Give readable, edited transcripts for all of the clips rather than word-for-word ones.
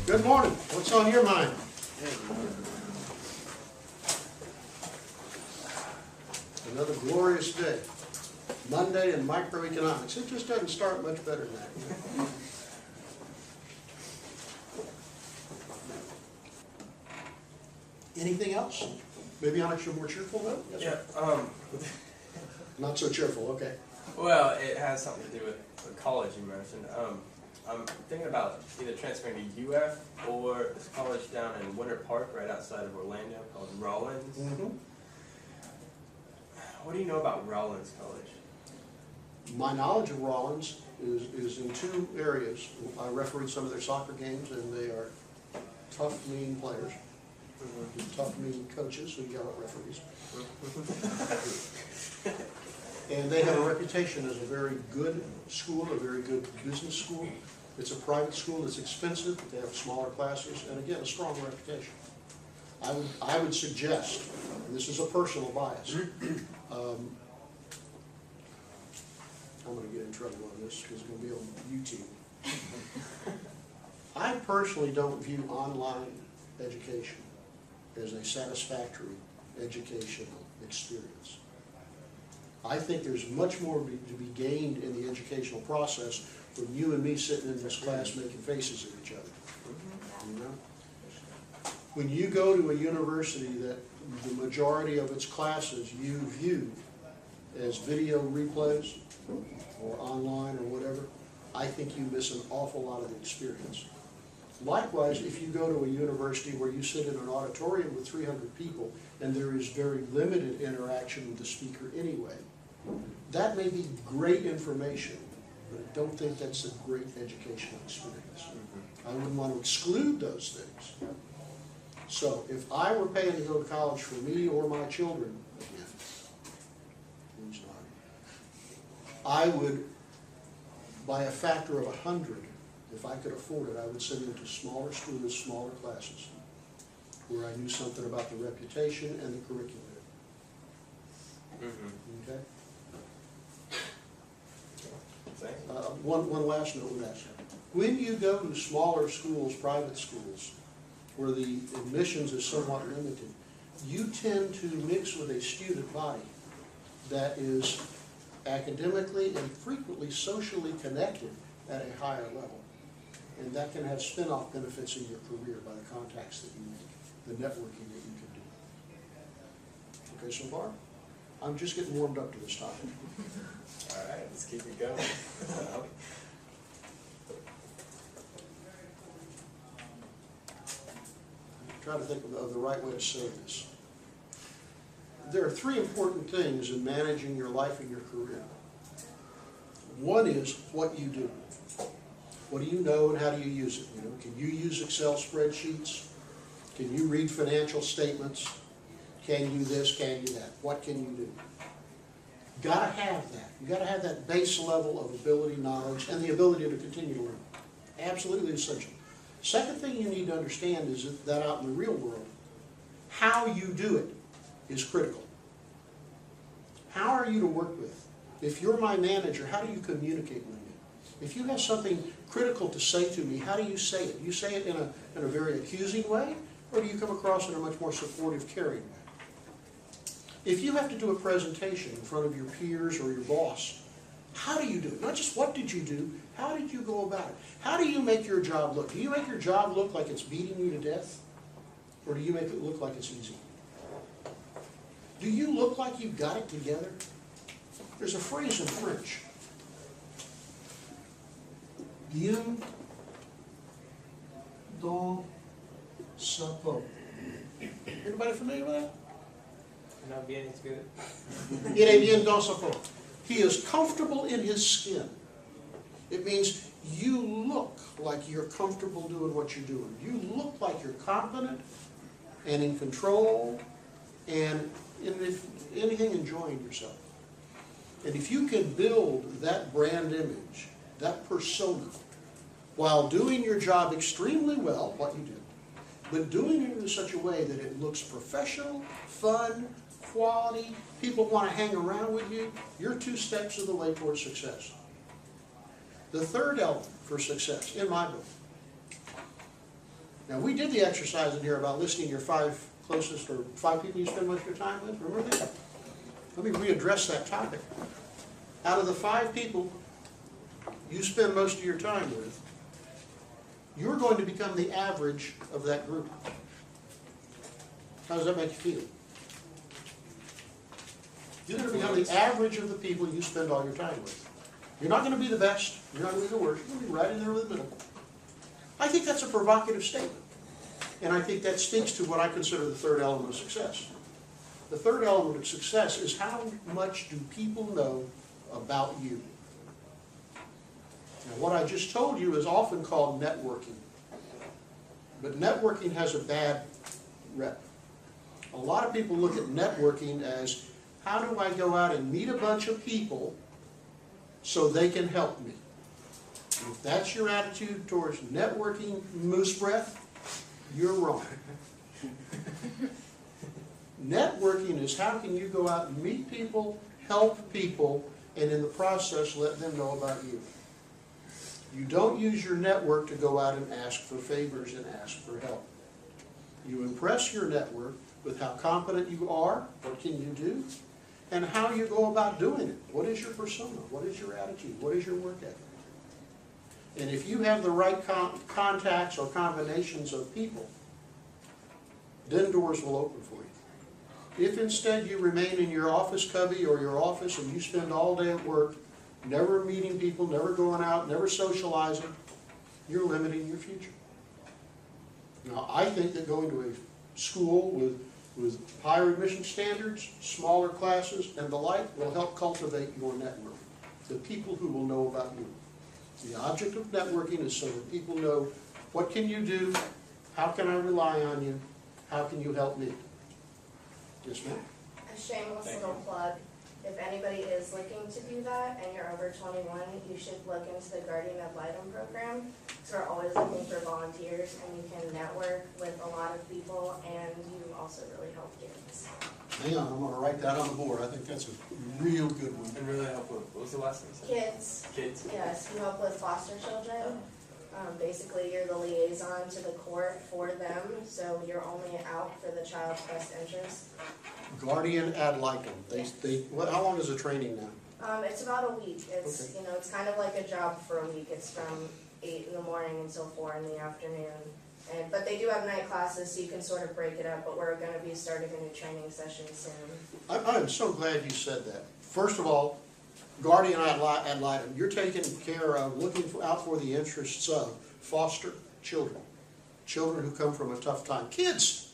Good morning. What's on your mind? Another glorious day. Monday in microeconomics. It just doesn't start much better than that. Anything else? Maybe on a more cheerful note? Yes, Yeah. Not so cheerful, okay. Well, it has something to do with college you mentioned. I'm thinking about either transferring to UF or this college down in Winter Park, right outside of Orlando, called Rollins. Mm-hmm. What do you know about Rollins College? My knowledge of Rollins is in two areas. I refereed some of their soccer games, and they are tough, mean players. Tough, mean coaches who yell at referees. And they have a reputation as a very good school, a very good business school. It's a private school, it's expensive, they have smaller classes, and again, a strong reputation. I would suggest, and this is a personal bias, I'm going to get in trouble on this because it's going to be on YouTube. I personally don't view online education as a satisfactory educational experience. I think there's much more to be gained in the educational process than you and me sitting in this class making faces at each other. You know? When you go to a university that the majority of its classes you view as video replays or online or whatever, I think you miss an awful lot of the experience. Likewise, if you go to a university where you sit in an auditorium with 300 people and there is very limited interaction with the speaker anyway, that may be great information, but I don't think that's a great educational experience. I wouldn't want to exclude those things. So if I were paying to go to college for me or my children, again, who's not, I would, by a factor of 100, if I could afford it, I would send them to smaller schools, smaller classes, where I knew something about the reputation and the curriculum. Okay? One last note with that. When you go to smaller schools, private schools, where the admissions is somewhat limited, you tend to mix with a student body that is academically and frequently socially connected at a higher level. And that can have spin-off benefits in your career by the contacts that you make, the networking that you can do. Okay, so far? I'm just getting warmed up to this topic. All right, let's keep it going. Try to think of the right way to say this. There are three important things in managing your life and your career. One is what you do. What do you know and how do you use it? You know, can you use Excel spreadsheets? Can you read financial statements? Can you this, can you that? What can you do? Gotta have that. You gotta have that base level of ability, knowledge, and the ability to continue to learn. Absolutely essential. Second thing you need to understand is that out in the real world, how you do it is critical. How are you to work with? If you're my manager, how do you communicate with me? If you have something critical to say to me, how do you say it? You say it in a very accusing way, or do you come across in a much more supportive, caring way? If you have to do a presentation in front of your peers or your boss, how do you do it? Not just what did you do, how did you go about it? How do you make your job look? Do you make your job look like it's beating you to death? Or do you make it look like it's easy? Do you look like you've got it together? There's a phrase in French. Bien dans sa peau. Anybody familiar with that? No, bien is good. Il est bien dans sa peau. He is comfortable in his skin. It means you look like you're comfortable doing what you're doing. You look like you're confident and in control and if anything, enjoying yourself. And if you can build that brand image, that persona, while doing your job extremely well, what you do, but doing it in such a way that it looks professional, fun, quality, people want to hang around with you, you're 2 steps of the way towards success. The third element for success, in my book, Now, we did the exercise in here about listing your 5 closest, or 5 people you spend most of your time with, remember that? Let me readdress that topic. Out of the 5 people you spend most of your time with, you're going to become the average of that group. How does that make you feel? You're going to become the average of the people you spend all your time with. You're not going to be the best, you're not going to be the worst, you're going to be right in there with the middle. I think that's a provocative statement. And I think that speaks to what I consider the third element of success. The third element of success is how much do people know about you? Now, what I just told you is often called networking. But networking has a bad rep. A lot of people look at networking as, how do I go out and meet a bunch of people so they can help me? If that's your attitude towards networking, moose breath, you're wrong. Networking is how can you go out and meet people, help people, and in the process let them know about you. You don't use your network to go out and ask for favors and ask for help. You impress your network with how competent you are, what can you do, and how you go about doing it. What is your persona? What is your attitude? What is your work ethic? And if you have the right contacts or combinations of people, then doors will open for you. If instead you remain in your office cubby or your office and you spend all day at work, never meeting people, never going out, never socializing, you're limiting your future. Now, I think that going to a school with higher admission standards, smaller classes, and the like will help cultivate your network, the people who will know about you. The object of networking is so that people know, what can you do, how can I rely on you, how can you help me? Yes, ma'am? A shameless little plug. If anybody is looking to do that and you're over 21, you should look into the Guardian Ad Litem program. So we're always looking for volunteers and you can network with a lot of people and you also really help kids. Hang on, I'm going to write that on the board. I think that's a real good one. And really help with, what was the last thing you said? Kids. Kids. Yes, you help with foster children. Basically, you're the liaison to the court for them, so you're only out for the child's best interest. Guardian Ad Litem. How long is the training now? It's about a week. It's Okay. you know, it's kind of like a job for a week. It's from 8 in the morning until 4 in the afternoon. But they do have night classes, so you can sort of break it up. But we're going to be starting a new training session soon. I'm so glad you said that. First of all, Guardian Ad Litem, you're taking care of, looking out for the interests of foster children, children who come from a tough time, kids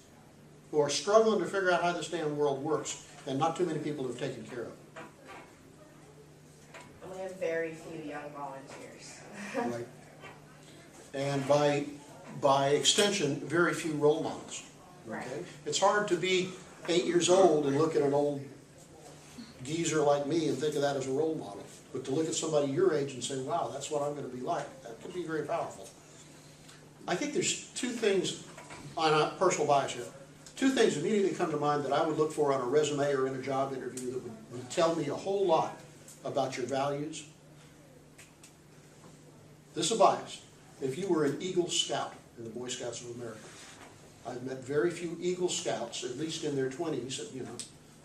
who are struggling to figure out how this damn world works, and not too many people have taken care of. And we have very few young volunteers. Right? And by extension, very few role models. Right. Okay? It's hard to be 8 years old and look at an old geezer like me and think of that as a role model. But to look at somebody your age and say, wow, that's what I'm going to be like, that could be very powerful. I think there's 2 things, on a personal bias here, 2 things immediately come to mind that I would look for on a resume or in a job interview that would tell me a whole lot about your values. This is a bias. If you were an Eagle Scout in the Boy Scouts of America, I've met very few Eagle Scouts, at least in their 20s,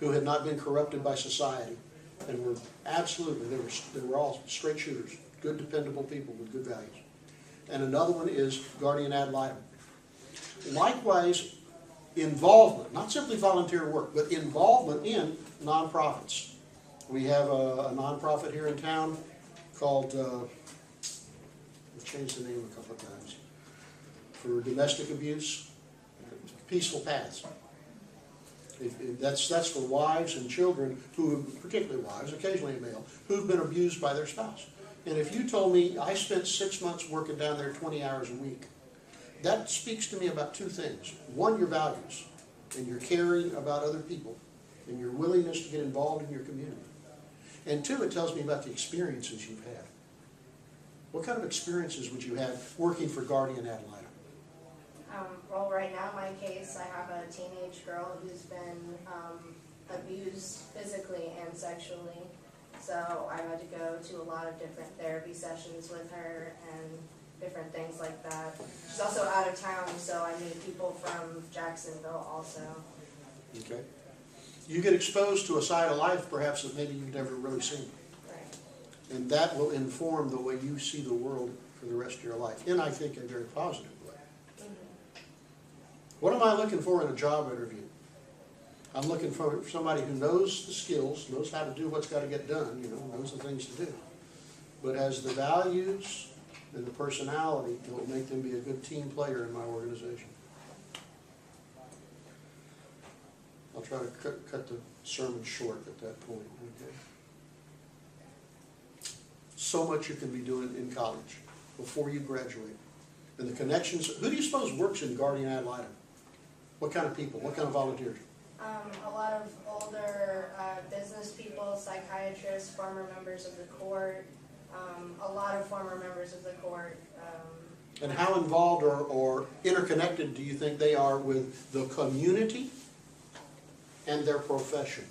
who had not been corrupted by society and were absolutely, they were all straight shooters, good dependable people with good values. And another one is Guardian Ad Litem. Likewise, involvement, not simply volunteer work, but involvement in nonprofits. We have a nonprofit here in town called, we've changed the name a couple of times, for domestic abuse, Peaceful Paths. That's for wives and children who, particularly wives, occasionally a male, who've been abused by their spouse. And if you told me I spent 6 months working down there 20 hours a week, that speaks to me about 2 things. One, your values, and your caring about other people, and your willingness to get involved in your community. And 2, it tells me about the experiences you've had. What kind of experiences would you have working for Guardian Ad Litem? Well, right now, my case, I have a teenage girl who's been abused physically and sexually. So I had to go to a lot of different therapy sessions with her, and different things like that. She's also out of town, so I meet people from Jacksonville also. Okay. You get exposed to a side of life perhaps that maybe you've never really seen. Right. And that will inform the way you see the world for the rest of your life, in, I think, a very positive way. Mm-hmm. What am I looking for in a job interview? I'm looking for somebody who knows the skills, knows how to do what's got to get done, knows the things to do, but has the values and the personality that will make them be a good team player in my organization. I'll try to cut the sermon short at that point. Okay? So much you can be doing in college before you graduate. And the connections, who do you suppose works in Guardian Ad Litem? What kind of people? What kind of volunteers? A lot of older business people, psychiatrists, former members of the court, a lot of former members of the court. And how involved or interconnected do you think they are with the community and their profession?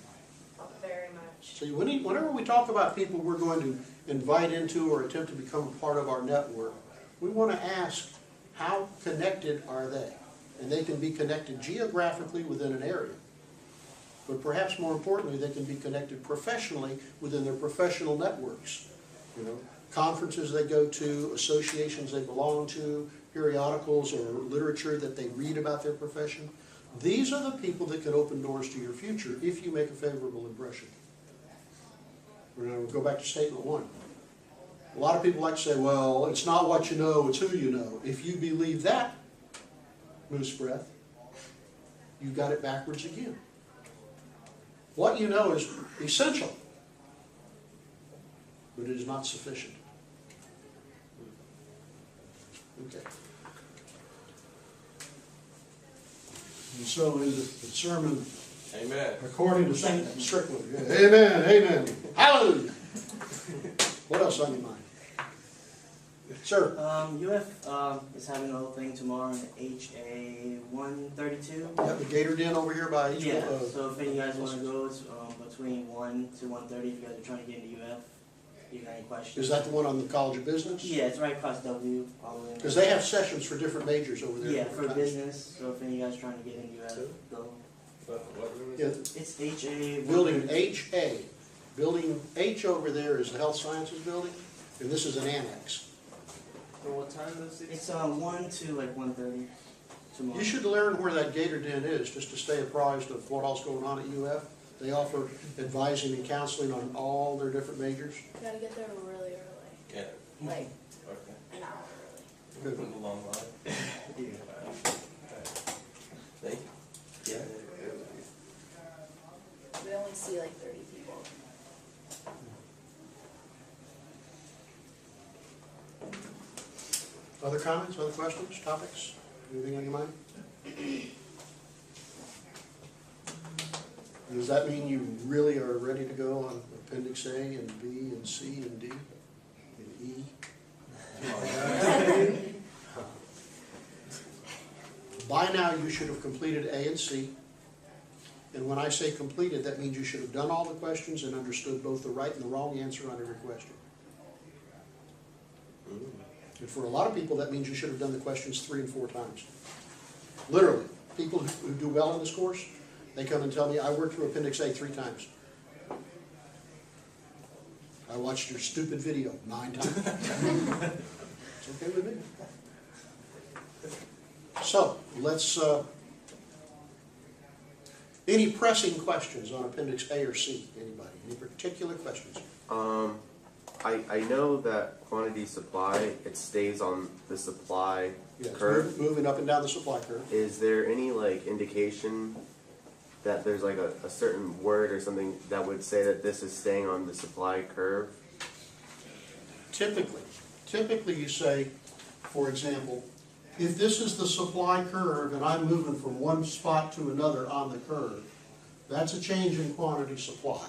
Very much. See, whenever we talk about people we're going to invite into or attempt to become a part of our network, we want to ask, how connected are they? And they can be connected geographically within an area. But perhaps more importantly, they can be connected professionally within their professional networks. Conferences they go to, associations they belong to, periodicals or literature that they read about their profession. These are the people that can open doors to your future if you make a favorable impression. We'll go back to statement one. A lot of people like to say, well, it's not what you know, it's who you know. If you believe that, Moose Breath, you got it backwards again. What you know is essential, but it is not sufficient. Okay. And so in the sermon, Amen. according to St. Strickland, amen, amen, hallelujah. What else on your mind? Sir? UF is having a little thing tomorrow in HA 132. Yeah, the Gator Den over here by each Yeah, so if any of you guys want to go, it's between 1 to 1:30 if you guys are trying to get into UF. You got any questions? Is that the one on the College of Business? Yeah, it's right across W. All the way. Because they have sessions for different majors over there. Yeah, for business. So if any of you guys trying to get into UF, go. What room is Yeah, it? It's HA. building HA. Building H over there is the Health Sciences Building, and this is an annex. For what time is it? It's 1 to like 1:30 tomorrow. You should learn where that Gator Den is, just to stay apprised of what all's going on at UF. They offer advising and counseling on all their different majors. You gotta get there really early, Yeah. like Okay. an hour early. Good. A long line. Yeah. Thank you. Yeah. We only see like 30 people. Other comments, other questions, topics? Anything on your mind? Does that mean you really are ready to go on Appendix A and B and C and D and E? By now, you should have completed A and C. And when I say completed, that means you should have done all the questions and understood both the right and the wrong answer on every question. And for a lot of people, that means you should have done the questions 3 and 4 times. Literally, people who do well in this course, they come and tell me, I worked through Appendix A 3 times. I watched your stupid video 9 times. It's okay with me. So, let's, any pressing questions on Appendix A or C? Anybody? Any particular questions? I know that quantity supply, it stays on the supply Yes, curve. moving up and down the supply curve. Is there any indication that there's a certain word or something that would say that this is staying on the supply curve? Typically you say, for example, if this is the supply curve and I'm moving from one spot to another on the curve, that's a change in quantity supply.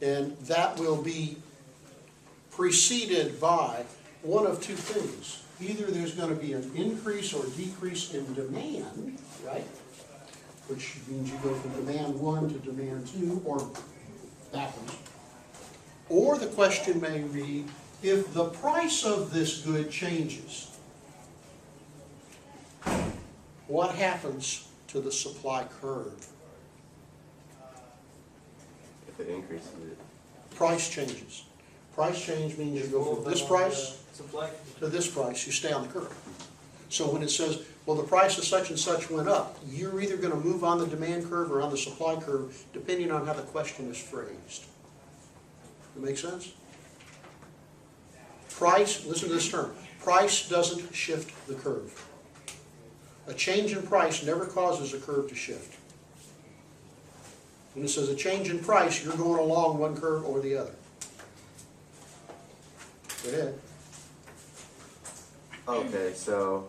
And that will be preceded by one of 2 things. Either there's going to be an increase or decrease in demand, right? Which means you go from demand 1 to demand 2, or backwards. Or the question may read, if the price of this good changes, what happens to the supply curve? If it increases it. Price changes. Price change means you go from this price Supply. to this price, you stay on the curve. So when it says, well, the price of such and such went up, you're either going to move on the demand curve or on the supply curve, depending on how the question is phrased. That make sense? Price, listen to this term, price doesn't shift the curve. A change in price never causes a curve to shift. When it says a change in price, you're going along one curve or the other. Go ahead. Okay, so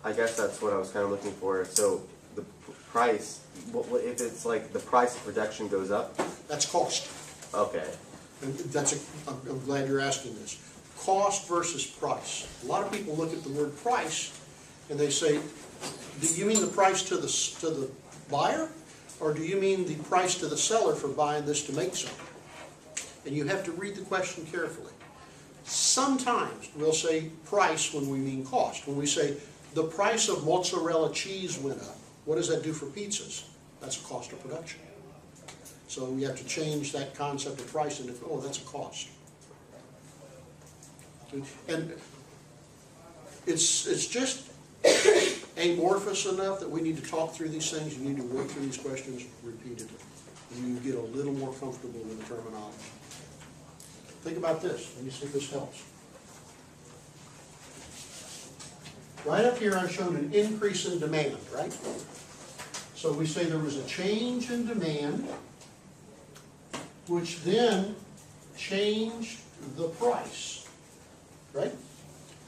I guess that's what I was kind of looking for. So the price, what if it's like the price of production goes up? That's cost. Okay. And I'm glad you're asking this. Cost versus price. A lot of people look at the word price and they say, do you mean the price to the buyer? Or do you mean the price to the seller for buying this to make something? And you have to read the question carefully. Sometimes we'll say price when we mean cost. When we say the price of mozzarella cheese went up, what does that do for pizzas? That's a cost of production. So we have to change that concept of price into, oh, that's a cost. And it's just amorphous enough that we need to talk through these things. You need to work through these questions repeatedly. And you get a little more comfortable with the terminology. Think about this. Let me see if this helps. Right up here I've shown an increase in demand, right? So we say there was a change in demand, which then changed the price, right?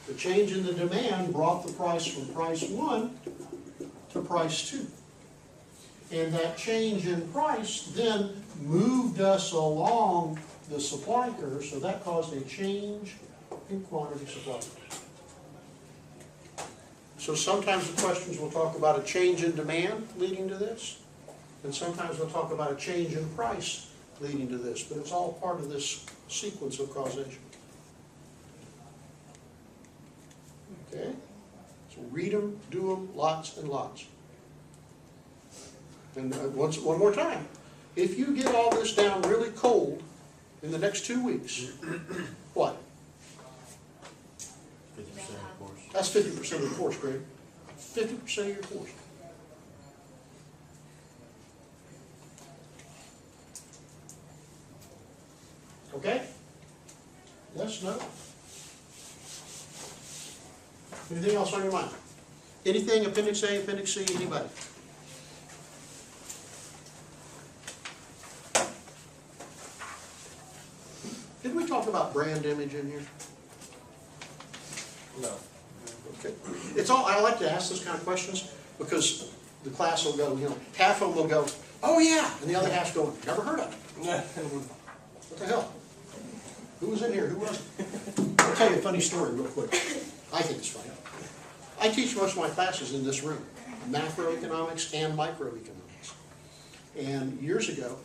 The change in the demand brought the price from price 1 to price 2. And that change in price then moved us along the supply curve, so that caused a change in quantity supplied. So sometimes the questions will talk about a change in demand leading to this, and sometimes they'll talk about a change in price leading to this, but it's all part of this sequence of causation. Okay? So read them, do them, lots and lots. And one more time. If you get all this down really cold in the next 2 weeks, what? 50% of course. That's 50% of the course, Greg. 50% of your course. Okay? Yes, no? Anything else on your mind? Anything, Appendix A, Appendix C, anybody? Did we talk about brand image in here? No. Okay. It's all, I like to ask those kind of questions because the class will go, half of them will go, oh yeah, and the other half's going, never heard of it. What the hell? Who was in here? Who wasn't? I'll tell you a funny story real quick. I think it's funny. I teach most of my classes in this room, macroeconomics and microeconomics. And years ago,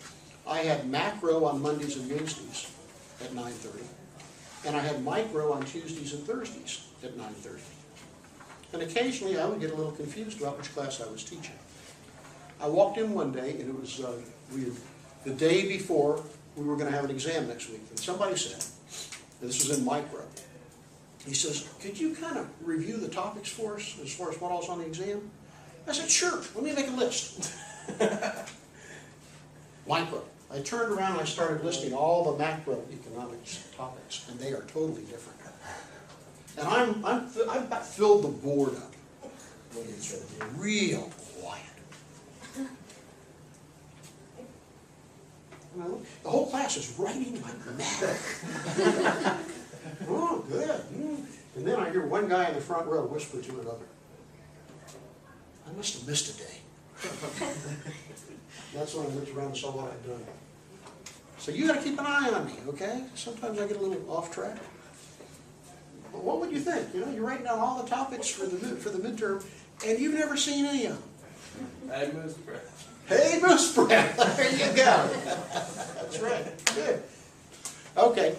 I had macro on Mondays and Wednesdays at 9:30, and I had micro on Tuesdays and Thursdays at 9:30. And occasionally I would get a little confused about which class I was teaching. I walked in one day, and it was the day before we were going to have an exam next week, and somebody said, and this was in micro, he says, could you kind of review the topics for us as far as what all's on the exam? I said, sure, let me make a list. Micro. I turned around and I started listing all the macroeconomics topics, and they are totally different. And I've about filled the board up. It's real quiet. The whole class is writing like mad. Oh, good. And then I hear one guy in the front row whisper to another, I must have missed a day. That's when I looked around and saw what I'd done. So you got to keep an eye on me, okay? Sometimes I get a little off track. But what would you think? You're writing down all the topics for the midterm, and you've never seen any of them. Hey, Moose Breath. Hey, Moose Breath. There you go. That's right. Good. Okay.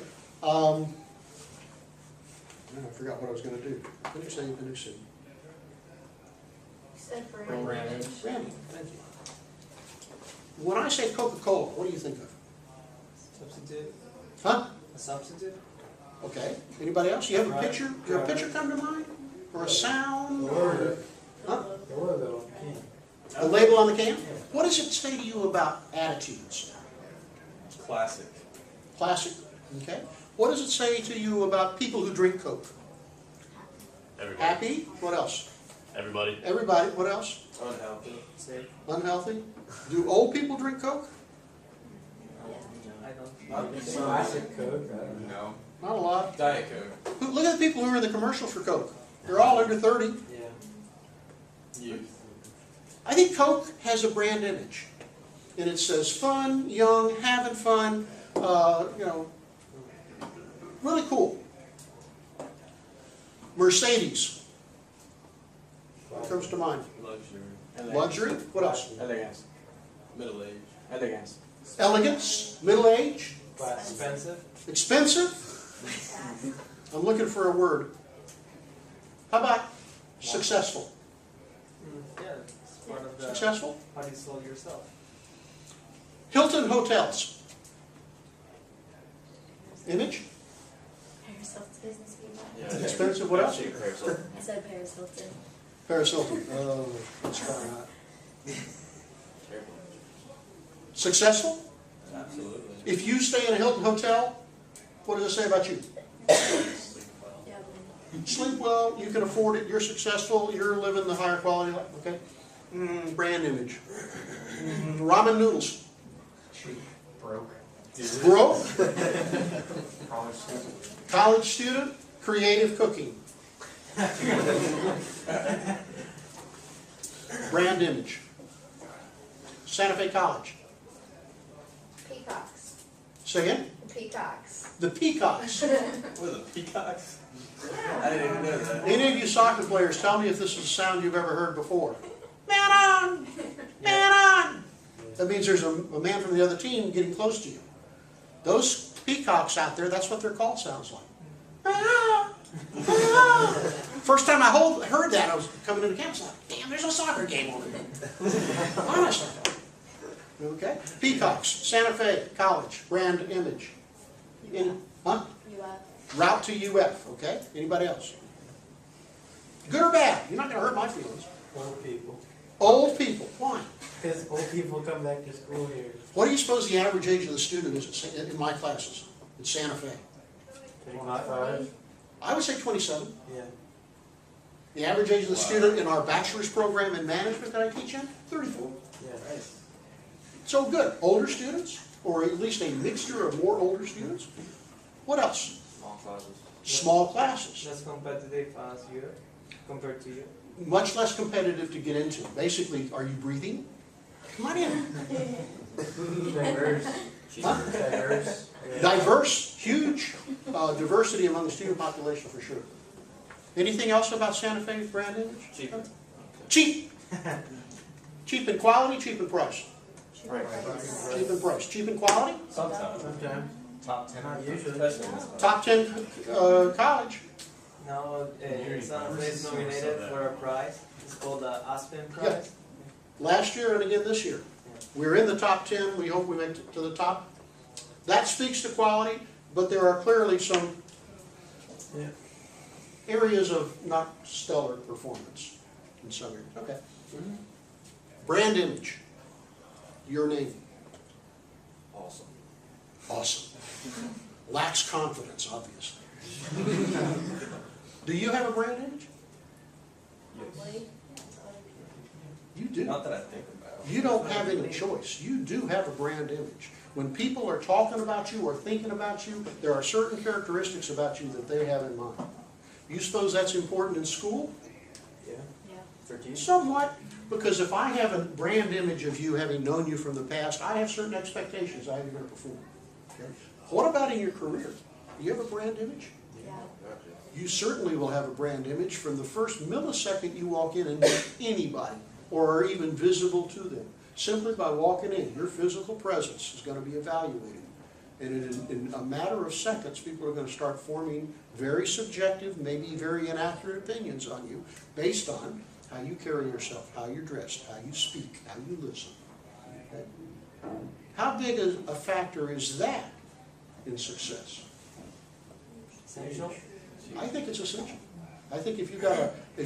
I forgot what I was gonna do. Finish saying, finish saying. You said Brand brand. image. Branding, thank you. When I say Coca-Cola, what do you think of? Substitute. Huh? A substitute. Okay. Anybody else? You have a Right. picture? Does a picture come to mind? Or a sound? Or Huh? the logo. A label on the can? What does it say to you about attitudes? Classic. Classic, okay? What does it say to you about people who drink Coke? Everybody. Happy? What else? Everybody. Everybody, what else? Unhealthy. Safe. Unhealthy? Do old people drink Coke? I don't. Not Classic Coke. I don't know. No. Not a lot. Diet Coke. Look at the people who are in the commercial for Coke. They're all under 30. Yeah. Youth. I think Coke has a brand image. And it says fun, young, having fun, you know, really cool. Mercedes. What comes to mind? Luxury. Luxury? What else? Elegance. Middle age. Elegance. Elegance, middle age, Expensive. expensive. I'm looking for a word. How about successful? Yeah, it's part of the. Successful? How do you sell yourself? Hilton Hotels. Image? Paris Hilton's business people. Yeah. Expensive, what else? I said Paris Hilton. Paris Hilton. Oh, let's try not. Successful? Absolutely. If you stay in a Hilton Hotel, what does it say about you? Yeah. You sleep well, you can afford it, you're successful, you're living the higher quality life, okay? Brand image. Ramen noodles. Cheap. Broke. Broke. College student. College student. Creative cooking. Brand image. Santa Fe College. Peacocks. Say again? Peacocks. The Peacocks. What are the peacocks? I didn't even know that. Any of you soccer players, tell me if this is a sound you've ever heard before. Man on! Man on! That means there's a man from the other team getting close to you. Those peacocks out there, that's what their call sounds like. Man on! Man on! First time I heard that, I was coming into camp, I was like, damn, there's a soccer game on it. Honestly. Okay? Peacocks, Santa Fe College, brand image. Any, huh? UF. Route to UF, okay? Anybody else? Good or bad? You're not going to hurt my feelings. Old people. Old people, why? Because old people come back to school here. What do you suppose the average age of the student is in my classes in Santa Fe? 25. I would say 27. Yeah. The average age of the student in our bachelor's program in management that I teach in, 34. Yeah. So good. Older students, or at least a mixture of more older students. What else? Small classes. Small classes. Less competitive as you compared to you. Much less competitive to get into. Basically, are you breathing? Come on in. Diverse. Huh? Diverse. Yeah. Diverse, huge diversity among the student population for sure. Anything else about Santa Fe brand image? Cheap. Cheap. Cheap in quality, cheap in price. Right. Cheap in price. Cheap in quality? Sometimes. Sometimes. Top 10. Not usually. Especially in this class. Top 10 college. Now, Santa Fe is nominated for a prize. It's called the Aspen Prize. Last year and again this year. We're in the top 10. We hope we make it to the top. That speaks to quality, but there are clearly some Yeah. areas of not stellar performance in some areas. Okay. Brand image. Your name. Awesome. Awesome. Lacks confidence, obviously. Do you have a brand image? Yes. You do. Not that I think about. You don't have any choice. You do have a brand image. When people are talking about you or thinking about you, there are certain characteristics about you that they have in mind. You suppose that's important in school? Yeah. Yeah. For teachers. Somewhat, because if I have a brand image of you, having known you from the past, I have certain expectations of how you're going to perform. Okay? What about in your career? Do you have a brand image? Yeah. You certainly will have a brand image from the first millisecond you walk in and meet anybody, or are even visible to them. Simply by walking in, your physical presence is going to be evaluated. And in a matter of seconds, people are going to start forming very subjective, maybe very inaccurate opinions on you based on how you carry yourself, how you're dressed, how you speak, how you listen. Okay? How big a factor is that in success? Essential? I think it's essential. I think if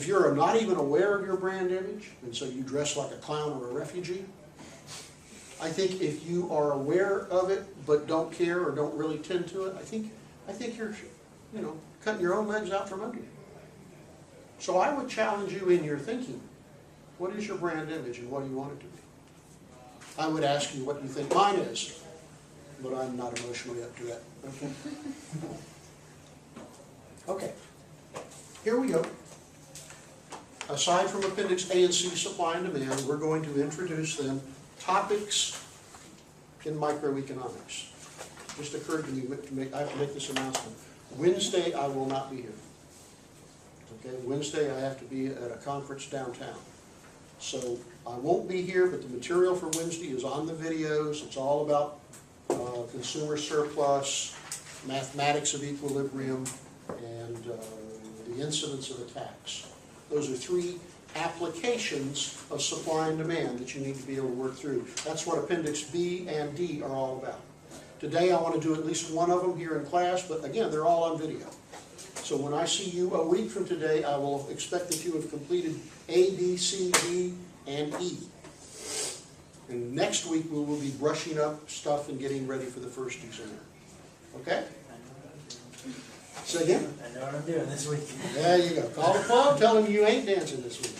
you're not even aware of your brand image, and so you dress like a clown or a refugee, I think if you are aware of it but don't care or don't really tend to it, I think you're, cutting your own legs out from under you. So I would challenge you in your thinking. What is your brand image and what do you want it to be? I would ask you what you think mine is, but I'm not emotionally up to that. Okay. Okay. Here we go. Aside from Appendix A and C, supply and demand, we're going to introduce them topics in microeconomics. Just occurred to me, I have to make this announcement. Wednesday, I will not be here. Okay, Wednesday, I have to be at a conference downtown. So I won't be here, but the material for Wednesday is on the videos. It's all about consumer surplus, mathematics of equilibrium, and the incidence of a tax. Those are three applications of supply and demand that you need to be able to work through. That's what Appendix B and D are all about. Today I want to do at least one of them here in class, but again, they're all on video. So when I see you a week from today, I will expect that you have completed A, B, C, D, and E. And next week we will be brushing up stuff and getting ready for the first exam. Okay? Say again? I know what I'm doing this week. There you go. Call the club, tell them you ain't dancing this week.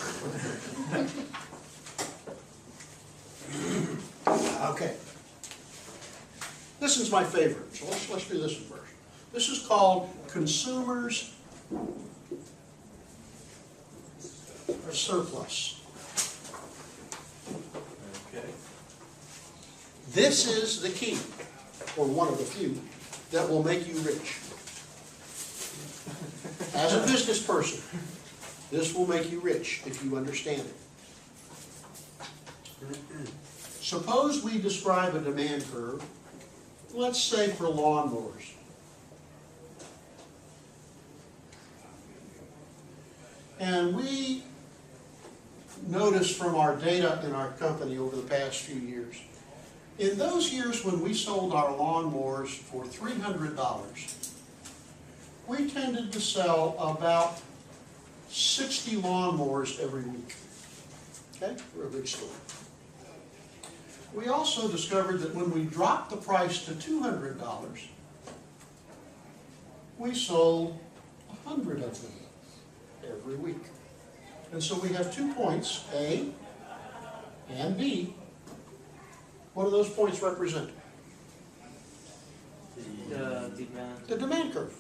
Okay. This is my favorite, so let's do this one first. This is called Consumers Surplus. Okay. This is the key, or one of the few, that will make you rich. As a business person, this will make you rich if you understand it. Suppose we describe a demand curve, let's say for lawnmowers. And we noticed from our data in our company over the past few years, in those years when we sold our lawnmowers for $300, we tended to sell about 60 lawnmowers every week. Okay, we're a big store. We also discovered that when we dropped the price to $200, we sold 100 of them every week. And so we have 2 points, A and B. What do those points represent? Demand. The demand curve.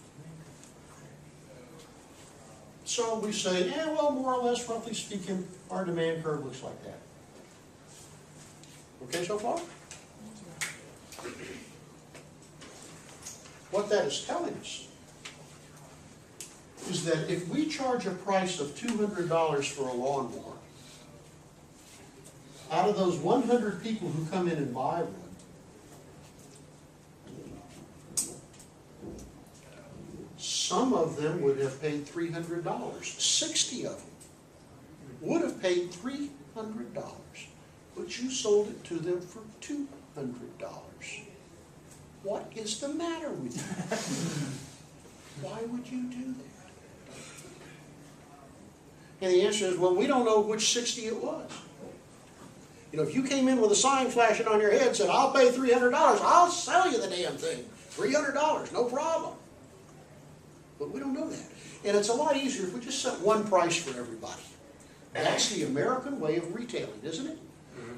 So we say, yeah, well, more or less, roughly speaking, our demand curve looks like that. Okay so far? What that is telling us is that if we charge a price of $200 for a lawnmower, out of those 100 people who come in and buy one, some of them would have paid $300. 60 of them would have paid $300, but you sold it to them for $200. What is the matter with you? Why would you do that? And the answer is, well, we don't know which 60 it was. You know, if you came in with a sign flashing on your head and said, I'll pay $300, I'll sell you the damn thing. $300, no problem. But we don't know that. And it's a lot easier if we just set one price for everybody. That's the American way of retailing, isn't it?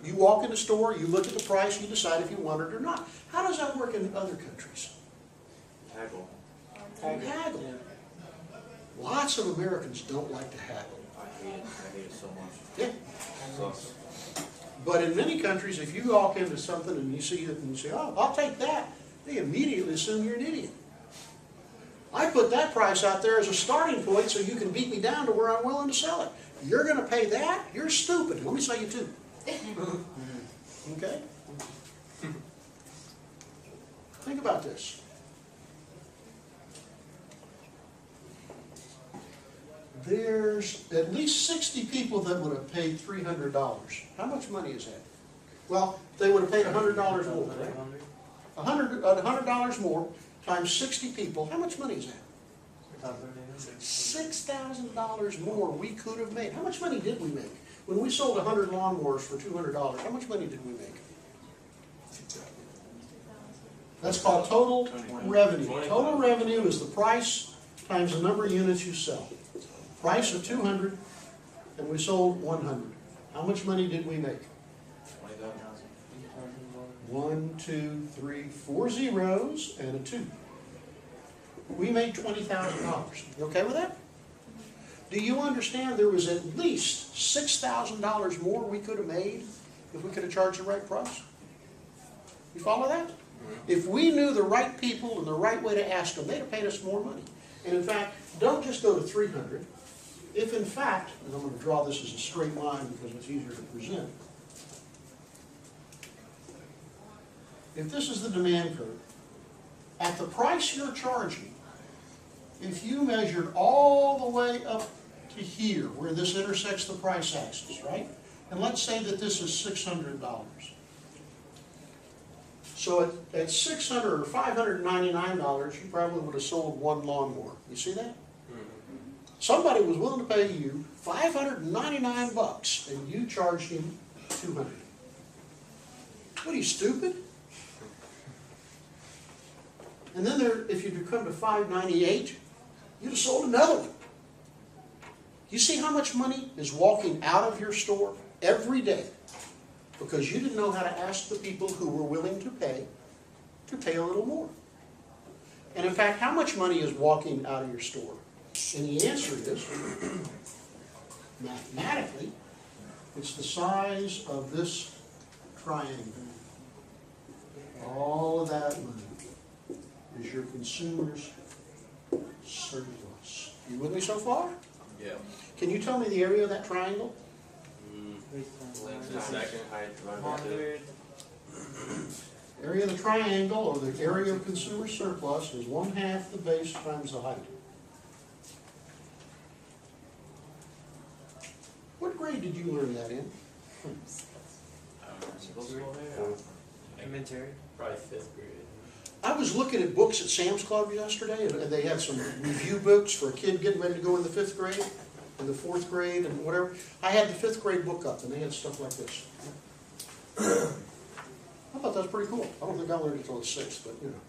You walk in the store, you look at the price, you decide if you want it or not. How does that work in other countries? Haggle. Haggle. Yeah. Lots of Americans don't like to haggle. I hate it so much. Yeah. Sucks. But in many countries, if you walk into something and you see it and you say, oh, I'll take that, they immediately assume you're an idiot. I put that price out there as a starting point so you can beat me down to where I'm willing to sell it. You're going to pay that? You're stupid. Let me sell you two. Okay? think about this. There's at least 60 people that would have paid $300. How much money is that? Well, they would have paid $100 more, right? $100 more times 60 people, how much money is that? $6,000 more we could have made. How much money did we make? When we sold 100 lawnmowers for $200, how much money did we make? That's called total revenue. Total revenue is the price times the number of units you sell. Price of 200, and we sold 100. How much money did we make? 1, 2, 3, 4 zeros and a 2. We made $20,000. You okay with that? Do you understand there was at least $6,000 more we could have made if we could have charged the right price? You follow that? If we knew the right people and the right way to ask them, they'd have paid us more money. And in fact, don't just go to 300. If in fact, and I'm going to draw this as a straight line because it's easier to present. If this is the demand curve, at the price you're charging, if you measured all the way up to here, where this intersects the price axis, right? And let's say that this is $600. So at $600 or $599, you probably would have sold one lawnmower. You see that? Somebody was willing to pay you $599 and you charged him $200. What are you, stupid? And then if you come to $598, you'd have sold another one. You see how much money is walking out of your store every day because you didn't know how to ask the people who were willing to pay a little more. And in fact, how much money is walking out of your store? And the answer is, mathematically, it's the size of this triangle. All of that money is your consumer's surplus. You with me so far? Yeah. Can you tell me the area of that triangle? Just a second. 100. Area of the triangle, or the area of consumer surplus, is 1/2 the base times the height. What grade did you learn that in? Inventory. Probably 5th grade. I was looking at books at Sam's Club yesterday, and they had some review books for a kid getting ready to go in the 5th grade, and the 4th grade, and whatever. I had the 5th grade book up, and they had stuff like this. I thought that was pretty cool. I don't think I learned it until the 6th, but you know.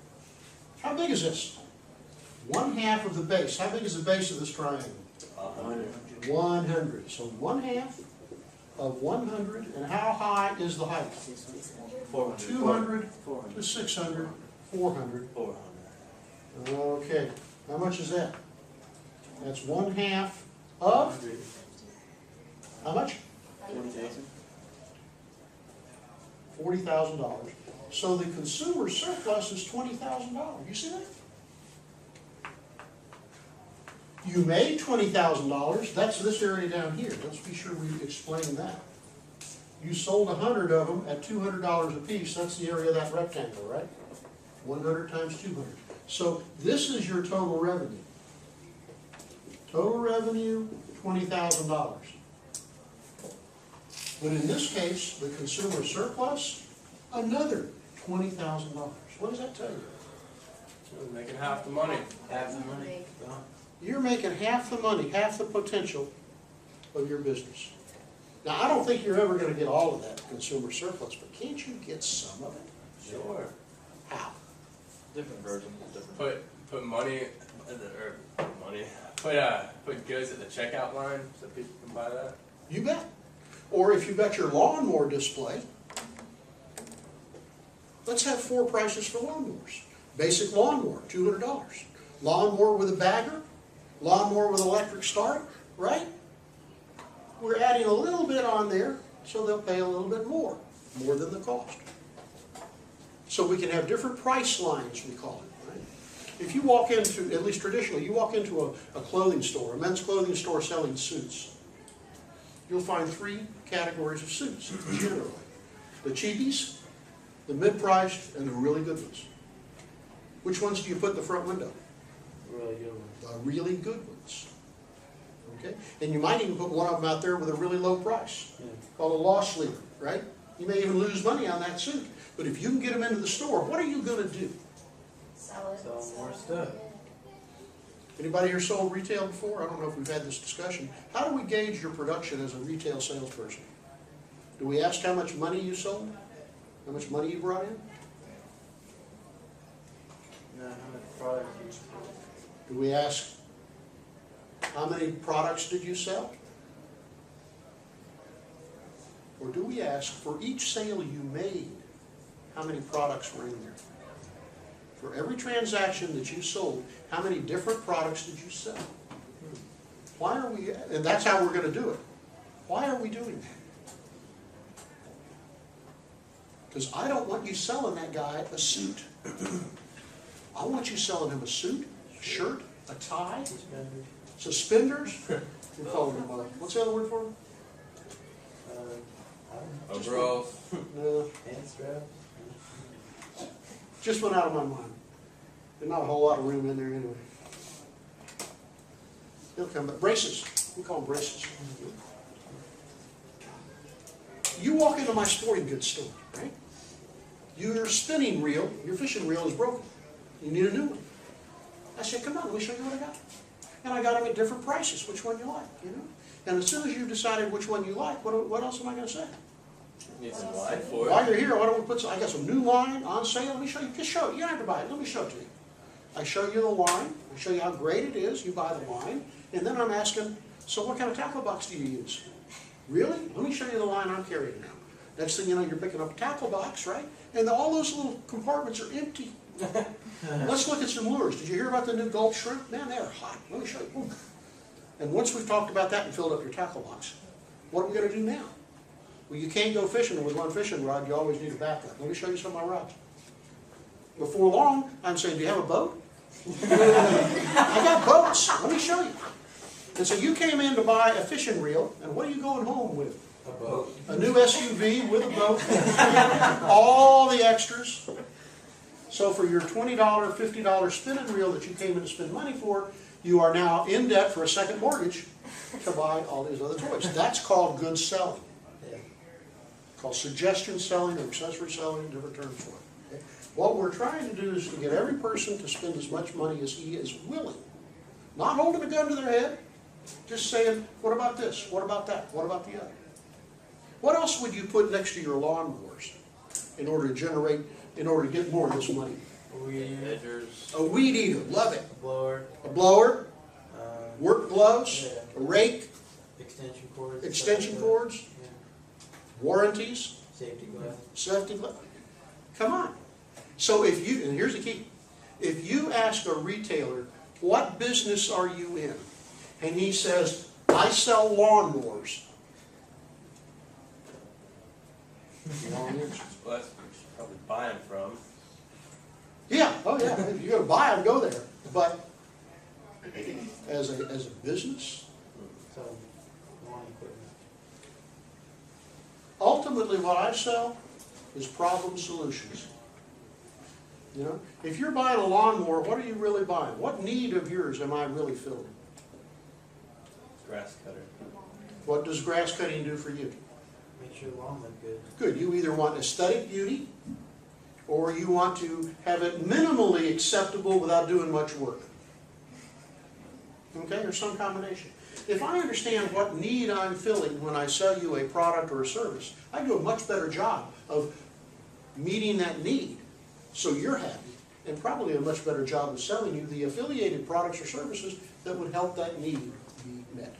How big is this? 1/2 of the base. How big is the base of this triangle? 100. So 1/2 of 100, and how high is the height? 200 to 600, 400. Okay, how much is that? That's 1/2 of, how much? $40,000. So the consumer surplus is $20,000. You see that? You made $20,000. That's this area down here. Let's be sure we explain that. You sold 100 of them at $200 a piece. That's the area of that rectangle, right? 100 times 200. So this is your total revenue. Total revenue, $20,000. But in this case, the consumer surplus, another $20,000. What does that tell you? We're making half the money. Half the money. You're making half the money, half the potential of your business. Now, I don't think you're ever going to get all of that consumer surplus, but can't you get some of it? Sure. How? Different versions. Different. Put money, put goods at the checkout line so people can buy that. You bet. Or if you've got your lawnmower display, let's have 4 prices for lawnmowers. Basic lawnmower, $200. Lawnmower with a bagger, lawnmower with electric start, right? We're adding a little bit on there, so they'll pay a little bit more than the cost. So we can have different price lines, we call it, right? If you walk into, at least traditionally, you walk into a clothing store, a men's clothing store selling suits, you'll find 3 categories of suits, generally. The cheapies, the mid-priced, and the really good ones. Which ones do you put in the front window? Really good one. The really good ones. Okay? And you might even put one of them out there with a really low price, Yeah. called a loss leader, right? You may even lose money on that suit. But if you can get them into the store, what are you going to do? Sell it. Sell more stuff. Anybody here sold retail before? I don't know if we've had this discussion. How do we gauge your production as a retail salesperson? Do we ask how much money you sold? How much money you brought in? No, how much product you Do we ask how many products did you sell? Or do we ask for each sale you made, how many products were in there? For every transaction that you sold, how many different products did you sell? Why are we, and that's how we're going to do it. Why are we doing that? Because I don't want you selling that guy a suit. I want you selling him a suit, a shirt, a tie, suspenders. We call them, what's the other word for them? I don't know. Overalls. Hand strap? Just went out of my mind. There's not a whole lot of room in there anyway. He'll come back. Braces. We call them braces. You walk into my sporting goods store, right? Your spinning reel, your fishing reel is broken. You need a new one. I said, come on, let me show you what I got. And I got them at different prices, which one you like, you know? And as soon as you've decided which one you like, what else am I going to say? Need some line for it. While you're here, why don't we put some, I got some new line on sale, let me show you, just show it, you don't have to buy it, let me show it to you. I show you the line, I show you how great it is, you buy the line, and then I'm asking, so what kind of tackle box do you use? Really? Let me show you the line I'm carrying now. Next thing you know, you're picking up a tackle box, right? And all those little compartments are empty. Let's look at some lures. Did you hear about the new Gulf shrimp? Man, they're hot. Let me show you. Ooh. And once we've talked about that and filled up your tackle box, what are we going to do now? Well, you can't go fishing with one fishing rod. You always need a backup. Let me show you some of my rods. Before long, I'm saying, do you have a boat? I got boats. Let me show you. And so you came in to buy a fishing reel, and what are you going home with? A boat. A new SUV with a boat, all the extras. So for your $20, $50 spinning reel that you came in to spend money for, you are now in debt for a second mortgage to buy all these other toys. That's called good selling. Yeah. Called suggestion selling or accessory selling, different terms for it. Okay? What we're trying to do is to get every person to spend as much money as he is willing. Not holding a gun to their head, just saying, what about this? What about that? What about the other? What else would you put next to your lawnmowers in order to get more of this money? Edgers. A weed eater, love it. Blower. A blower, Uh, work gloves, Yeah. a rake, extension cords. extension cords, Yeah. warranties, Safety glass. safety glove. Come on. So if you, and here's the key, if you ask a retailer, what business are you in? And he says, I sell lawnmowers. Wrong answer. Well, that's where you should probably buy them from. Yeah, oh yeah, if you're gonna buy them, go there. But as a business, So, lawn equipment. ultimately what I sell is problem solutions. You know, if you're buying a lawnmower, what are you really buying? What need of yours am I really filling? Grass cutter. What does grass cutting do for you? Make sure the lawn look good. Good, you either want aesthetic beauty, or you want to have it minimally acceptable without doing much work. Okay, or some combination. If I understand what need I'm filling when I sell you a product or a service, I do a much better job of meeting that need so you're happy, and probably a much better job of selling you the affiliated products or services that would help that need be met.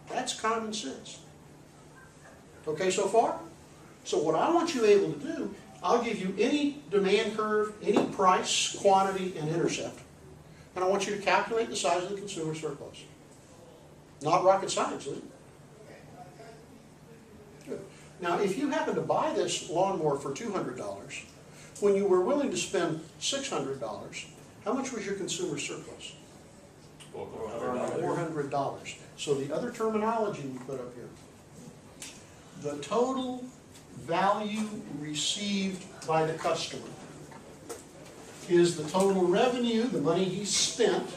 That's common sense. Okay so far? So what I want you able to do, I'll give you any demand curve, any price, quantity, and intercept. And I want you to calculate the size of the consumer surplus. Not rocket science, is it? Good. Now, if you happen to buy this lawnmower for $200, when you were willing to spend $600, how much was your consumer surplus? $400. So the other terminology we put up here, the total value received by the customer is the total revenue, the money he spent,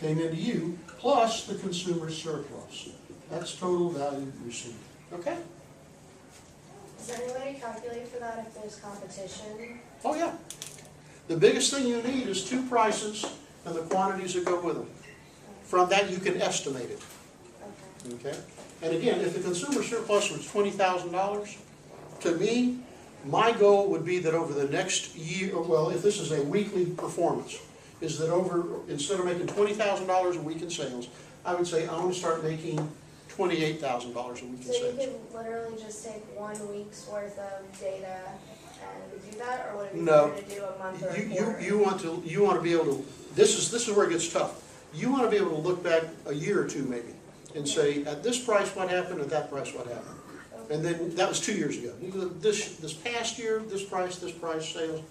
came into you, plus the consumer surplus. That's total value received. Okay? Is there any way to calculate for that if there's competition? Oh, yeah. The biggest thing you need is two prices and the quantities that go with them. From that, you can estimate it. Okay. Okay? And again, if the consumer surplus was $20,000, to me, my goal would be that over the next year, well, if this is a weekly performance, is that instead of making $20,000 a week in sales, I would say I want to start making $28,000 a week in So you sales. could literally just take 1 week's worth of data and do that, or would it be No. better to do a month or a quarter? You want to be able to, this is where it gets tough. You want to be able to look back a year or two maybe and say, at this price what happened, at that price what happened. And then, that was 2 years ago. You go, this past year, this price, sales.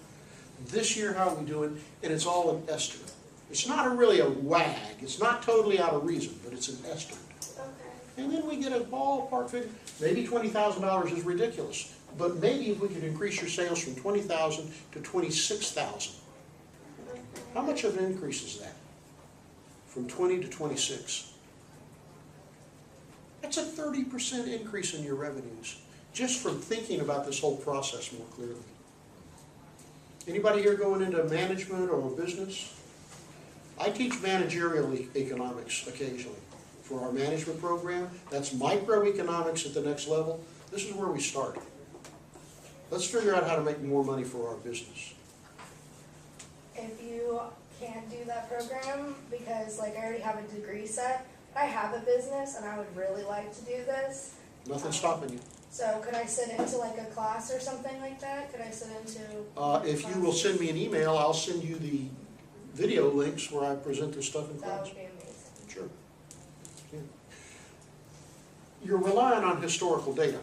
This year, how are we doing? And it's all an estimate. It's not really a wag. It's not totally out of reason, but it's an estimate. Okay. And then we get a ballpark figure. Maybe $20,000 is ridiculous, but maybe if we could increase your sales from $20,000 to $26,000. How much of an increase is that? From 20 to 26. That's a 30% increase in your revenues, just from thinking about this whole process more clearly. Anybody here going into management or business? I teach managerial economics occasionally for our management program. That's microeconomics at the next level. This is where we start. Let's figure out how to make more money for our business. If you can't do that program, because like I already have a degree set, I have a business and I would really like to do this. Nothing's stopping you. So could I sit into like a class or something like that? Could I sit into? If you will send me an email, I'll send you the video links where I present this stuff in That class. would be amazing. Sure. Yeah. You're relying on historical data.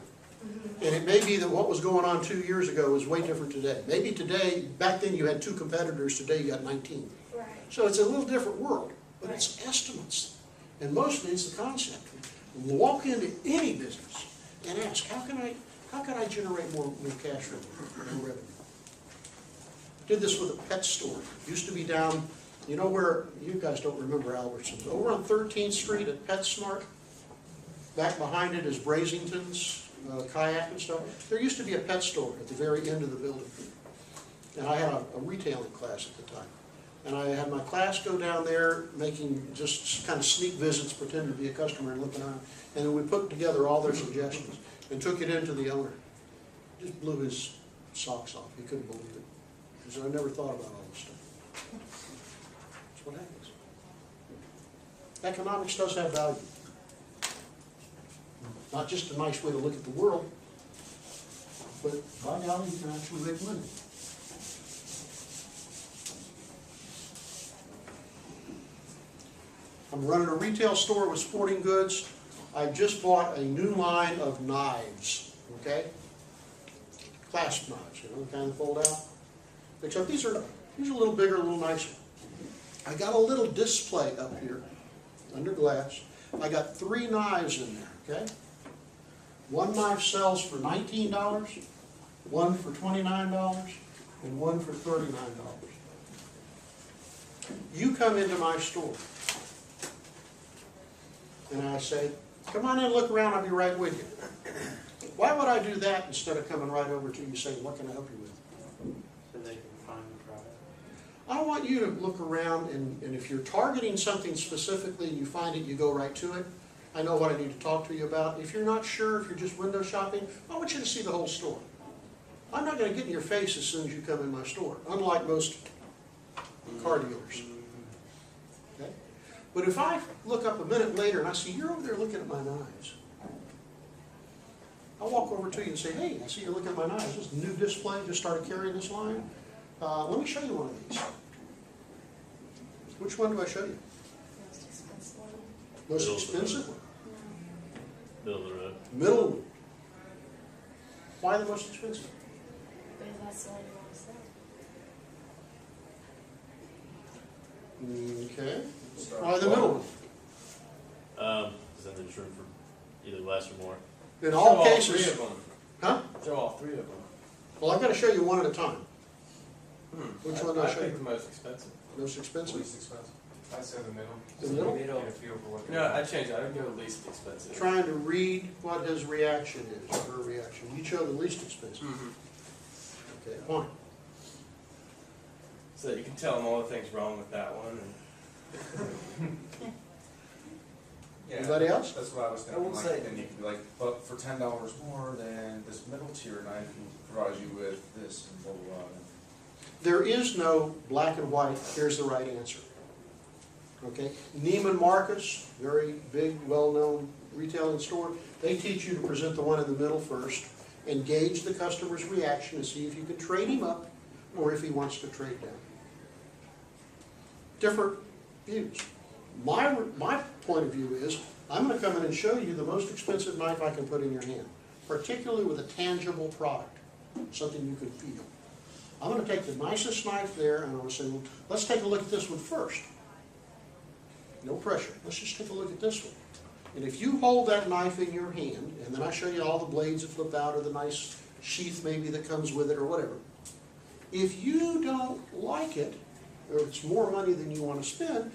And it may be that what was going on 2 years ago is way different today. Maybe today, back then you had 2 competitors, today you got 19. Right. So it's a little different world, but it's estimates. And mostly it's the concept. Walk into any business and ask, how can I generate more cash revenue, more revenue? Did this with a pet store. Used to be down, you know where, you guys don't remember Albertsons, over on 13th Street at PetSmart. Back behind it is Brazington's, kayak and stuff. There used to be a pet store at the very end of the building. And I had a retailing class at the time. And I had my class go down there, making just kind of sneak visits, pretending to be a customer and looking on. And then we put together all their suggestions and took it into the owner. Just blew his socks off. He couldn't believe it. He said, I never thought about all this stuff. That's what happens. Economics does have value. Not just a nice way to look at the world, but by golly, you can actually make money. I'm running a retail store with sporting goods. I just bought a new line of knives, okay? Clasp knives, you know, the kind that fold out. Except these are a little bigger, a little nicer. I got a little display up here, under glass. I got 3 knives in there, okay? One knife sells for $19, one for $29, and one for $39. You come into my store, and I say, come on in, look around, I'll be right with you. Why would I do that instead of coming right over to you saying, what can I help you with? So they can find the product. I want you to look around, and if you're targeting something specifically and you find it, you go right to it. I know what I need to talk to you about. If you're not sure, if you're just window shopping, I want you to see the whole store. I'm not going to get in your face as soon as you come in my store, unlike most car dealers. Okay? But if I look up a minute later and I see you're over there looking at my knives, I'll walk over to you and say, hey, I see you're looking at my knives. This is a new display, just started carrying this line. Let me show you one of these. Which one do I show you? Most expensive one. Most Middle of the expensive one? Middle of the road. Middle one. Why the most expensive? Because that's the one you want to sell. Okay. Why the middle one? Because then there's room for either less or more. In Show all 3 cases, of them. huh? Show all 3 of them. Well, I've got to show you one at a time. Which one I I show picked you? the most expensive. Most expensive? Least expensive. I say the middle. The middle? Get a feel for what. No, I changed it. I would go least expensive. Trying to read what his reaction is, or her reaction. You chose the least expensive. Mm-hmm. Okay, fine. So that you can tell them all the things wrong with that one. And Yeah, Anybody else? That's what I was I thinking, will like, say- then you could be like, but for $10 more, then this middle tier knife provides you with this and blah, blah, blah. There is no black and white, here's the right answer. Okay? Neiman Marcus, very big, well-known retailing store, they teach you to present the one in the middle first, engage the customer's reaction and see if you can trade him up or if he wants to trade down. Different views. My point of view is, I'm going to come in and show you the most expensive knife I can put in your hand, particularly with a tangible product, something you can feel. I'm going to take the nicest knife there and I'm going to say, well, let's take a look at this one first. No pressure. Let's just take a look at this one. And if you hold that knife in your hand, and then I show you all the blades that flip out or the nice sheath maybe that comes with it or whatever, if you don't like it, or it's more money than you want to spend,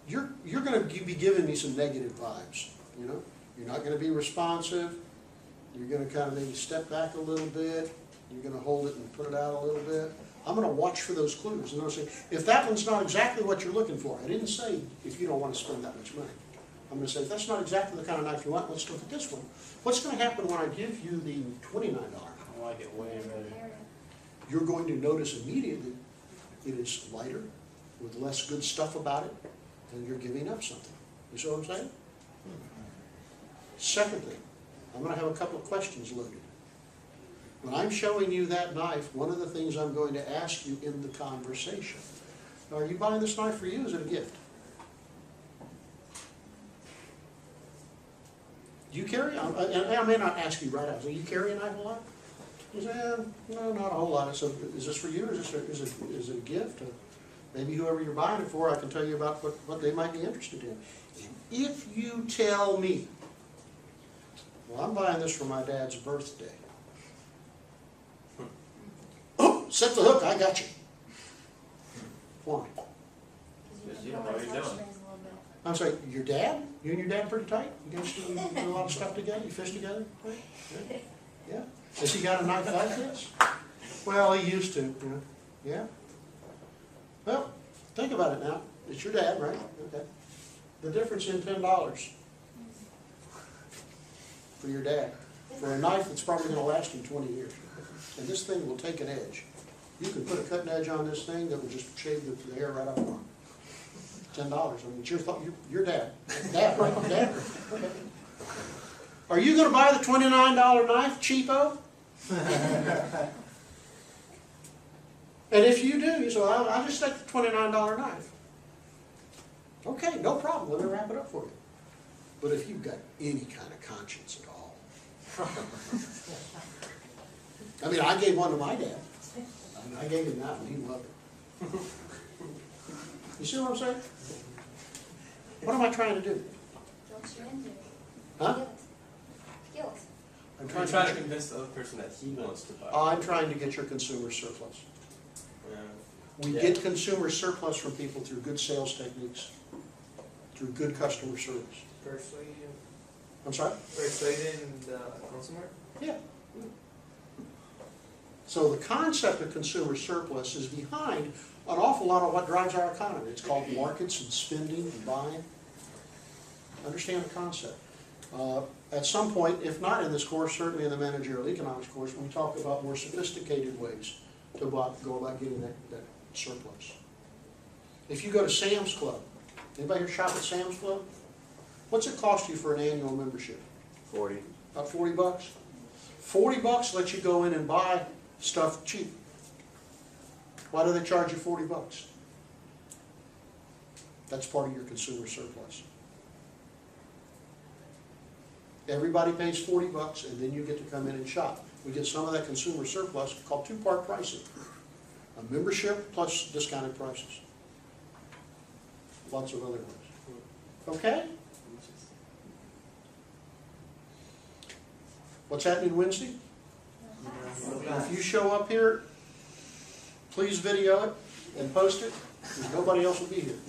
you're going to be giving me some negative vibes, you know? You're not going to be responsive. You're going to kind of maybe step back a little bit. You're going to hold it and put it out a little bit. I'm going to watch for those clues. And I'll say, if that one's not exactly what you're looking for, I didn't say if you don't want to spend that much money. I'm going to say, if that's not exactly the kind of knife you want, let's look at this one. What's going to happen when I give you the $29? I like it way better. You're going to notice immediately it is lighter, with less good stuff about it, and you're giving up something. You see what I'm saying? Second thing, I'm going to have a couple of questions loaded. When I'm showing you that knife, one of the things I'm going to ask you in the conversation, are you buying this knife for you, or is it a gift? Do you carry, and I may not ask you right out, do you carry a knife a lot? You say, no, not a whole lot. So is this for you, or is it a gift? Maybe whoever you're buying it for, I can tell you about what they might be interested in. If you tell me, well, I'm buying this for my dad's birthday. Oh, set the hook, I got you. Why? You don't know what you're doing. I'm sorry, your dad? You and your dad pretty tight? You guys do a lot of stuff together? You fish together? Yeah. Yeah? Has he got a knife like this? Well, he used to, you know. Yeah? Well, think about it now. It's your dad, right? Okay. The difference in $10 for your dad, for a knife that's probably going to last him 20 years. And this thing will take an edge. You can put a cutting edge on this thing that will just shave the hair right off the arm. $10. I mean, it's your dad. Dad, right? Dad. Okay. Are you going to buy the $29 knife, cheapo? And if you do, you say, I'll just take the $29 knife. Okay, no problem. Let me wrap it up for you. But if you've got any kind of conscience at all, I mean, I gave one to my dad. I gave him that one. He loved it. You see what I'm saying? What am I trying to do? Huh? Skills. I'm I'm trying to convince the other person that he wants to buy. I'm trying to get your consumer surplus. Yeah. We Yeah. get consumer surplus from people through good sales techniques, through good customer service. Persuading, I'm sorry? persuading the consumer? Yeah. So the concept of consumer surplus is behind an awful lot of what drives our economy. It's called markets and spending and buying. Understand the concept. At some point, if not in this course, certainly in the managerial economics course, we talk about more sophisticated ways to go about getting that surplus. If you go to Sam's Club, anybody here shop at Sam's Club? What's it cost you for an annual membership? 40. About 40 bucks? 40 bucks lets you go in and buy stuff cheap. Why do they charge you 40 bucks? That's part of your consumer surplus. Everybody pays 40 bucks and then you get to come in and shop. We get some of that consumer surplus called two-part pricing. A membership plus discounted prices. Lots of other ones. Okay? What's happening Wednesday? If you show up here Please video it and post it, because nobody else will be here.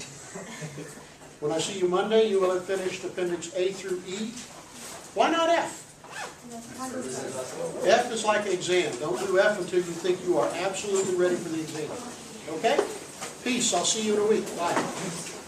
When I see you Monday, you will have finished Appendix A through E. Why not F? F is like exam. Don't do F until you think you are absolutely ready for the exam. Okay? Peace. I'll see you in a week. Bye.